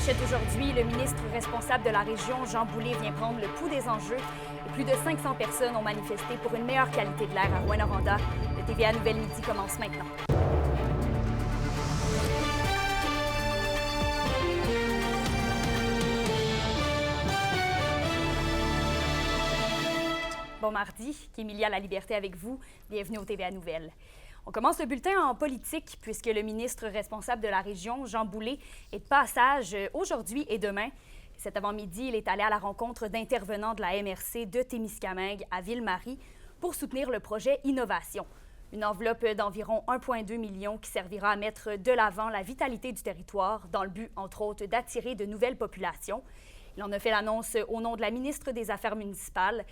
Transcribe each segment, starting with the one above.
manchettes aujourd'hui, le ministre responsable de la région, Jean Boulet, vient prendre le pouls des enjeux. Et plus de 500 personnes ont manifesté pour une meilleure qualité de l'air à Rouyn-Noranda. Le TVA Nouvelle Midi commence maintenant. Bon mardi, Kémilia La Liberté avec vous. Bienvenue au TVA Nouvelles. On commence le bulletin en politique puisque le ministre responsable de la région, Jean Boulet, est de passage aujourd'hui et demain. Cet avant-midi, il est allé à la rencontre d'intervenants de la MRC de Témiscamingue à Ville-Marie pour soutenir le projet Innovation. Une enveloppe d'environ 1,2 million qui servira à mettre de l'avant la vitalité du territoire dans le but, entre autres, d'attirer de nouvelles populations. Il en a fait l'annonce au nom de la ministre des Affaires municipales.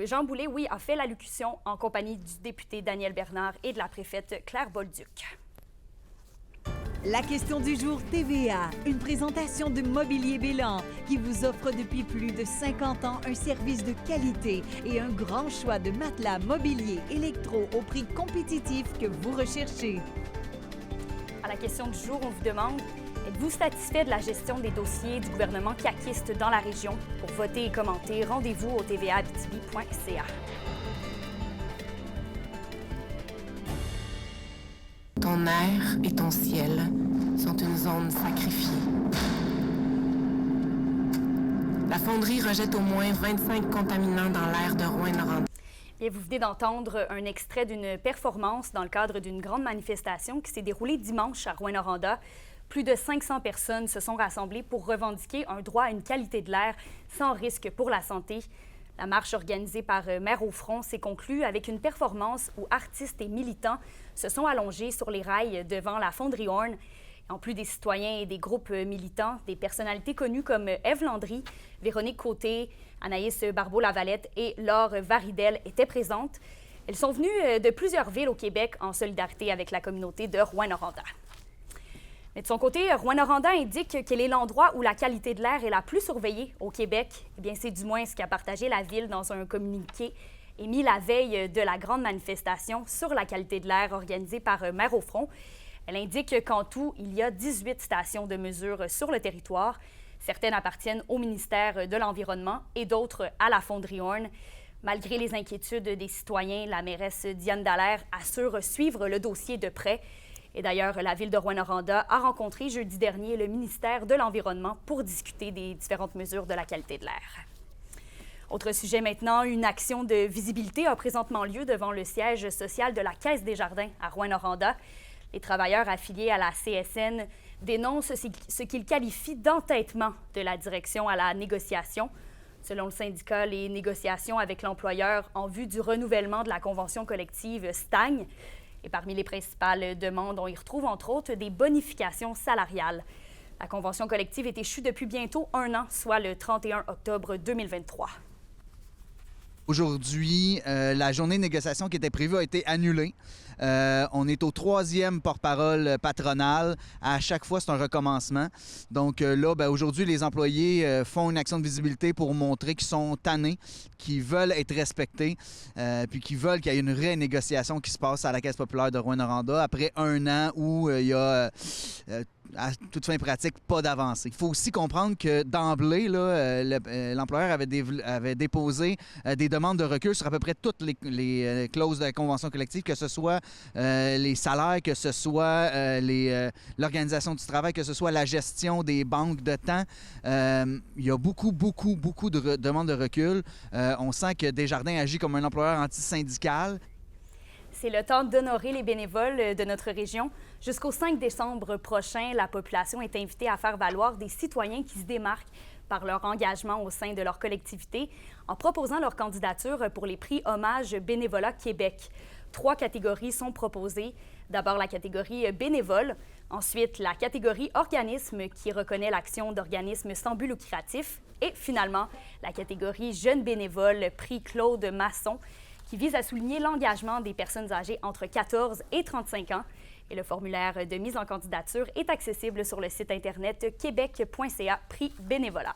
Jean Boulet, oui, a fait l'allocution en compagnie du député Daniel Bernard et de la préfète Claire Bolduc. La question du jour TVA, une présentation de Mobilier Bélan qui vous offre depuis plus de 50 ans un service de qualité et un grand choix de matelas, mobilier, électro au prix compétitif que vous recherchez. À la question du jour, on vous demande: êtes-vous satisfait de la gestion des dossiers du gouvernement caquiste dans la région? Pour voter et commenter, rendez-vous au tvaabitibi.ca. Ton air et ton ciel sont une zone sacrifiée. La fonderie rejette au moins 25 contaminants dans l'air de Rouyn-Noranda. Et vous venez d'entendre un extrait d'une performance dans le cadre d'une grande manifestation qui s'est déroulée dimanche à Rouyn-Noranda. Plus de 500 personnes se sont rassemblées pour revendiquer un droit à une qualité de l'air sans risque pour la santé. La marche organisée par Maire au Front s'est conclue avec une performance où artistes et militants se sont allongés sur les rails devant la fonderie Horn. En plus des citoyens et des groupes militants, des personnalités connues comme Ève Landry, Véronique Côté, Anaïs Barbeau-Lavalette et Laure Varidel étaient présentes. Elles sont venues de plusieurs villes au Québec en solidarité avec la communauté de Rouyn-Noranda. Mais de son côté, Rouyn-Noranda indique quel est l'endroit où la qualité de l'air est la plus surveillée au Québec. Eh bien, c'est du moins ce qu'a partagé la Ville dans un communiqué émis la veille de la grande manifestation sur la qualité de l'air organisée par Maire au Front. Elle indique qu'en tout, il y a 18 stations de mesure sur le territoire. Certaines appartiennent au ministère de l'Environnement et d'autres à la fonderie Horn. Malgré les inquiétudes des citoyens, la mairesse Diane Dallaire assure suivre le dossier de près. Et d'ailleurs, la Ville de Rouyn-Noranda a rencontré jeudi dernier le ministère de l'Environnement pour discuter des différentes mesures de la qualité de l'air. Autre sujet maintenant, une action de visibilité a présentement lieu devant le siège social de la Caisse des Jardins à Rouyn-Noranda. Les travailleurs affiliés à la CSN dénoncent ce qu'ils qualifient d'entêtement de la direction à la négociation. Selon le syndicat, les négociations avec l'employeur en vue du renouvellement de la convention collective stagnent. Et parmi les principales demandes, on y retrouve entre autres des bonifications salariales. La convention collective est échue depuis bientôt un an, soit le 31 octobre 2023. Aujourd'hui, la journée de négociation qui était prévue a été annulée. On est au 3e porte-parole patronal. À chaque fois, c'est un recommencement. Donc là, aujourd'hui, les employés font une action de visibilité pour montrer qu'ils sont tannés, qu'ils veulent être respectés, puis qu'ils veulent qu'il y ait une vraie négociation qui se passe à la Caisse populaire de Rouyn-Noranda après un an où il y a... à toute fin pratique, pas d'avancée. Il faut aussi comprendre que d'emblée, l'employeur avait déposé des demandes de recul sur à peu près toutes les clauses de la convention collective, que ce soit les salaires, que ce soit l'organisation du travail, que ce soit la gestion des banques de temps. Il y a beaucoup de demandes de recul. On sent que Desjardins agit comme un employeur antisyndical. C'est le temps d'honorer les bénévoles de notre région. Jusqu'au 5 décembre prochain, la population est invitée à faire valoir des citoyens qui se démarquent par leur engagement au sein de leur collectivité en proposant leur candidature pour les prix Hommage Bénévolat Québec. 3 catégories sont proposées. D'abord, la catégorie bénévole. Ensuite, la catégorie organisme qui reconnaît l'action d'organismes sans but lucratif. Et finalement, la catégorie jeune bénévole, prix Claude Masson, qui vise à souligner l'engagement des personnes âgées entre 14 et 35 ans. Et le formulaire de mise en candidature est accessible sur le site Internet québec.ca prix bénévolat.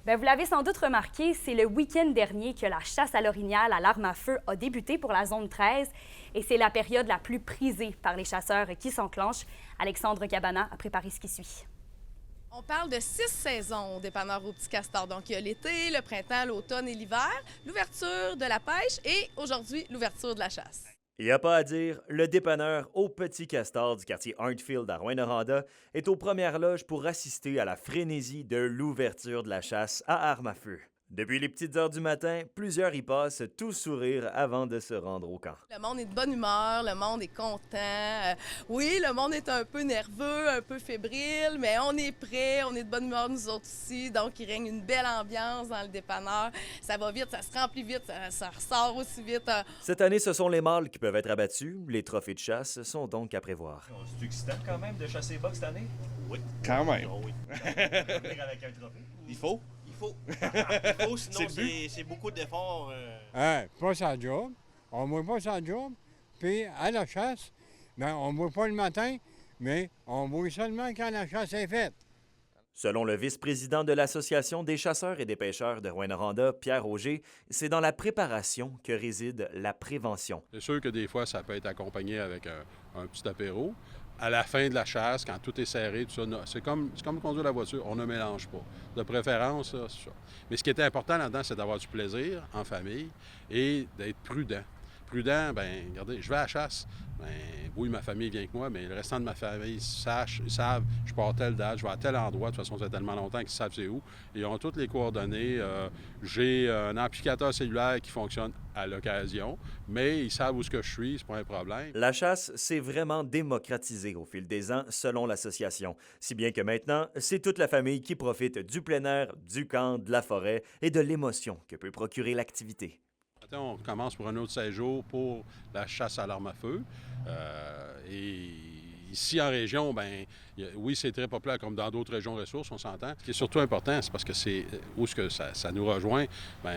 Bien, vous l'avez sans doute remarqué, c'est le week-end dernier que la chasse à l'orignal à l'arme à feu a débuté pour la zone 13 et c'est la période la plus prisée par les chasseurs qui s'enclenche. Alexandre Cabana a préparé ce qui suit. On parle de 6 saisons au dépanneur au Petit Castor. Donc, il y a l'été, le printemps, l'automne et l'hiver, l'ouverture de la pêche et aujourd'hui, l'ouverture de la chasse. Il n'y a pas à dire, le dépanneur au Petit Castor du quartier Hartfield à Rouyn-Noranda est aux premières loges pour assister à la frénésie de l'ouverture de la chasse à armes à feu. Depuis les petites heures du matin, plusieurs y passent tout sourire avant de se rendre au camp. Le monde est de bonne humeur, le monde est content. Oui, le monde est un peu nerveux, un peu fébrile, mais on est prêts, on est de bonne humeur nous autres aussi. Donc, il règne une belle ambiance dans le dépanneur. Ça va vite, ça se remplit vite, ça ressort aussi vite. Cette année, ce sont les mâles qui peuvent être abattus. Les trophées de chasse sont donc à prévoir. C'est excitant quand même de chasser buck cette année? Oui. Quand même. Oh oui. Avec un trophée? Il faut. Il faut, sinon c'est beaucoup d'efforts. Pas sa job. On ne voit pas sa job. Puis à la chasse, on ne voit pas le matin, mais on voit seulement quand la chasse est faite. Selon le vice-président de l'Association des chasseurs et des pêcheurs de Rouyn-Noranda, Pierre Auger, c'est dans la préparation que réside la prévention. C'est sûr que des fois, ça peut être accompagné avec un petit apéro. À la fin de la chasse, quand tout est serré, tout ça, c'est comme conduire la voiture, on ne mélange pas. De préférence, c'est ça. Mais ce qui était important là-dedans, c'est d'avoir du plaisir en famille et d'être prudent. Prudent, regardez, je vais à la chasse. Oui, ma famille vient avec moi, mais le restant de ma famille ils savent, je pars à telle date, je vais à tel endroit. De toute façon, ça fait tellement longtemps qu'ils savent c'est où. Ils ont toutes les coordonnées. J'ai un amplificateur cellulaire qui fonctionne à l'occasion, mais ils savent où je suis, c'est pas un problème. La chasse s'est vraiment démocratisée au fil des ans, selon l'association. Si bien que maintenant, c'est toute la famille qui profite du plein air, du camp, de la forêt et de l'émotion que peut procurer l'activité. On commence pour un autre 16 jours pour la chasse à l'arme à feu. Et ici, en région, oui, c'est très populaire comme dans d'autres régions ressources, on s'entend. Ce qui est surtout important, c'est parce que c'est où est-ce que ça nous rejoint.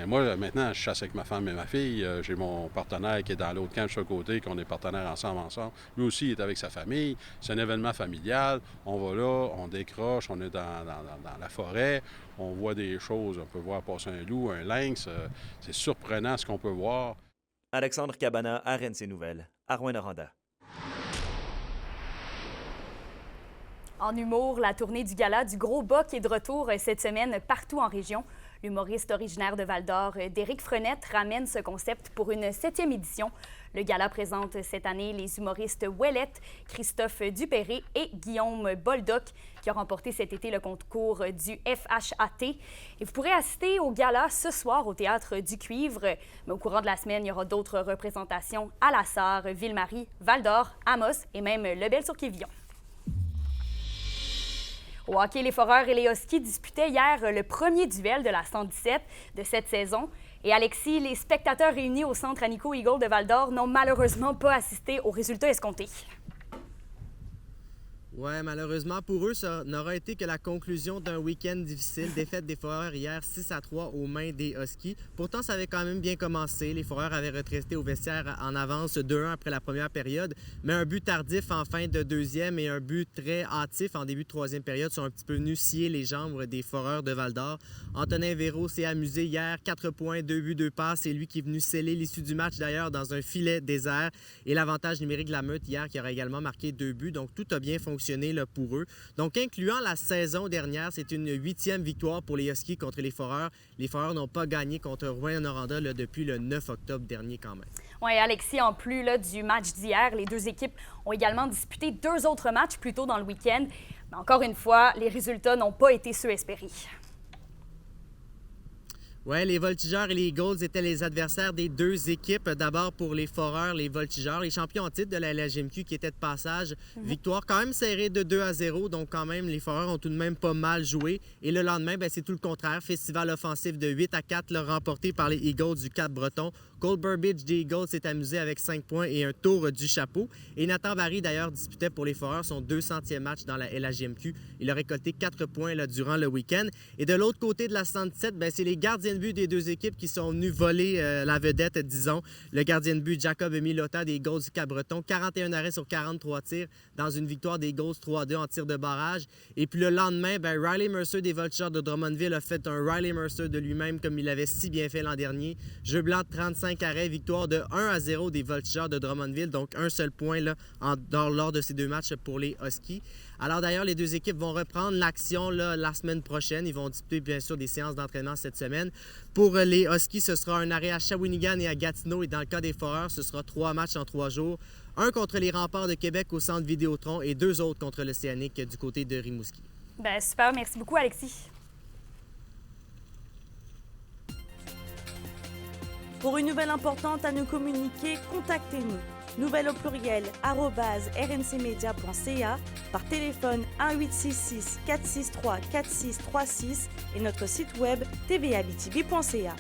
Moi, maintenant, je chasse avec ma femme et ma fille. J'ai mon partenaire qui est dans l'autre camp de chaque côté, qu'on est partenaires ensemble. Lui aussi, il est avec sa famille. C'est un événement familial. On va là, on décroche, on est dans la forêt. On voit des choses. On peut voir passer un loup, un lynx. C'est surprenant ce qu'on peut voir. Alexandre Cabana, RNC Nouvelles, à Rouyn-Noranda. En humour, la tournée du gala du Gros Bock est de retour cette semaine partout en région. L'humoriste originaire de Val-d'Or, Déric Frenette, ramène ce concept pour une 7e édition. Le gala présente cette année les humoristes Ouellette, Christophe Dupéré et Guillaume Boldoc, qui ont remporté cet été le concours du FHAT. Et vous pourrez assister au gala ce soir au Théâtre du Cuivre. Mais au courant de la semaine, il y aura d'autres représentations à La Sarre, Ville-Marie, Val-d'Or, Amos et même Lebel-sur-Quévillon. Au hockey, les Foreurs et les Huskies disputaient hier le premier duel de la 117 de cette saison. Et Alexis, les spectateurs réunis au centre Anico Eagle de Val-d'Or n'ont malheureusement pas assisté aux résultats escomptés. Ouais, malheureusement pour eux, ça n'aura été que la conclusion d'un week-end difficile. Défaite des Foreurs hier 6-3 aux mains des Huskies. Pourtant, ça avait quand même bien commencé. Les Foreurs avaient retraité au vestiaire en avance 2-1 après la première période, mais un but tardif en fin de deuxième et un but très hâtif en début de troisième période sont un petit peu venus scier les jambes des Foreurs de Val-d'Or. Antonin Véro s'est amusé hier, 4 points, 2 buts, 2 passes. C'est lui qui est venu sceller l'issue du match d'ailleurs dans un filet désert. Et l'avantage numérique de la Meute hier qui aura également marqué 2 buts. Donc tout a bien fonctionné là, pour eux. Donc, incluant la saison dernière, c'est une 8e victoire pour les Huskies contre les Foreurs. Les Foreurs n'ont pas gagné contre Rouyn-Noranda depuis le 9 octobre dernier quand même. Oui, Alexis, en plus là, du match d'hier, les deux équipes ont également disputé 2 autres matchs plus tôt dans le week-end. Mais encore une fois, les résultats n'ont pas été ceux espérés. Oui, les Voltigeurs et les Eagles étaient les adversaires des deux équipes. D'abord pour les Foreurs, les Voltigeurs, les champions en titre de la LHJMQ qui étaient de passage. Victoire quand même serrée de 2-0, donc quand même les Foreurs ont tout de même pas mal joué. Et le lendemain, c'est tout le contraire. Festival offensif de 8-4, remporté par les Eagles du Cap-Breton. Cole Burbidge des Eagles s'est amusé avec 5 points et un tour du chapeau. Et Nathan Barry, d'ailleurs, disputait pour les Foreurs son 200e match dans la LHJMQ. Il a récolté 4 points durant le week-end. Et de l'autre côté de la 117, c'est les gardiens de but des deux équipes qui sont venus voler la vedette, disons. Le gardien de but, Jacob Milota des Eagles du Cap-Breton, 41 arrêts sur 43 tirs dans une victoire des Eagles 3-2 en tir de barrage. Et puis le lendemain, Riley Mercer des Voltigeurs de Drummondville a fait un Riley Mercer de lui-même comme il l'avait si bien fait l'an dernier. Jeu blanc de 35 5 arrêts. Victoire de 1-0 des Voltigeurs de Drummondville. Donc, un seul point là, lors de ces 2 matchs pour les Huskies. Alors d'ailleurs, les 2 équipes vont reprendre l'action la semaine prochaine. Ils vont disputer bien sûr des séances d'entraînement cette semaine. Pour les Huskies, ce sera un arrêt à Shawinigan et à Gatineau. Et dans le cas des Foreurs, ce sera 3 matchs en 3 jours. Un contre les Remparts de Québec au centre Vidéotron et 2 autres contre l'Océanique du côté de Rimouski. Bien, super, merci beaucoup Alexis. Pour une nouvelle importante à nous communiquer, contactez-nous. Nouvelle au pluriel @rncmedia.ca, par téléphone 1-866 463 4636 et notre site web tvabitibi.ca.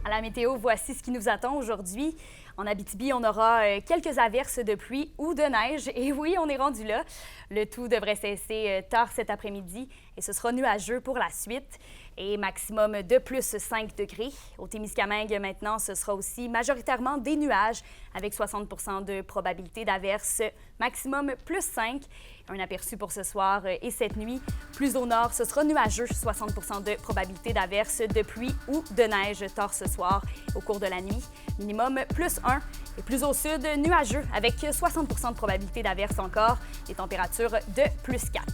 À la météo, voici ce qui nous attend aujourd'hui. En Abitibi, on aura quelques averses de pluie ou de neige. Et oui, on est rendu là. Le tout devrait cesser tard cet après-midi et ce sera nuageux pour la suite. Et maximum de plus 5 degrés. Au Témiscamingue, maintenant, ce sera aussi majoritairement des nuages avec 60 % de probabilité d'averse, maximum plus 5. Un aperçu pour ce soir et cette nuit. Plus au nord, ce sera nuageux, 60 % de probabilité d'averse, de pluie ou de neige tard ce soir au cours de la nuit. Minimum plus 1. Et plus au sud, nuageux avec 60 % de probabilité d'averse encore. Des températures de plus 4.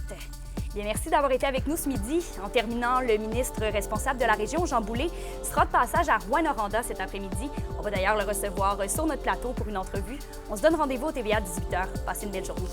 Bien, merci d'avoir été avec nous ce midi. En terminant, le ministre responsable de la région, Jean Boulet, sera de passage à Rouyn-Noranda cet après-midi. On va d'ailleurs le recevoir sur notre plateau pour une entrevue. On se donne rendez-vous au TVA à 18h. Passez une belle journée.